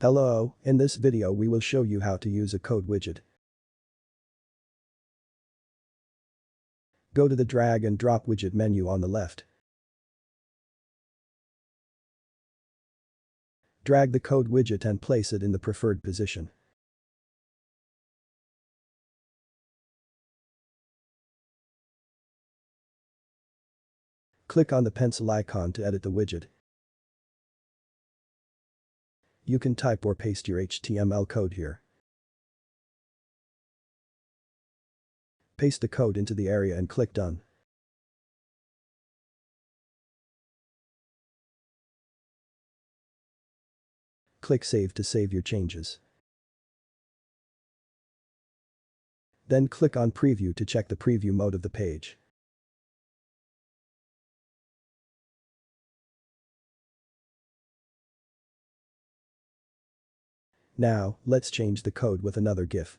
Hello, in this video we will show you how to use a code widget. Go to the drag and drop widget menu on the left. Drag the code widget and place it in the preferred position. Click on the pencil icon to edit the widget. You can type or paste your HTML code here. Paste the code into the area and click Done. Click Save to save your changes. Then click on Preview to check the preview mode of the page. Now, let's change the code with another GIF.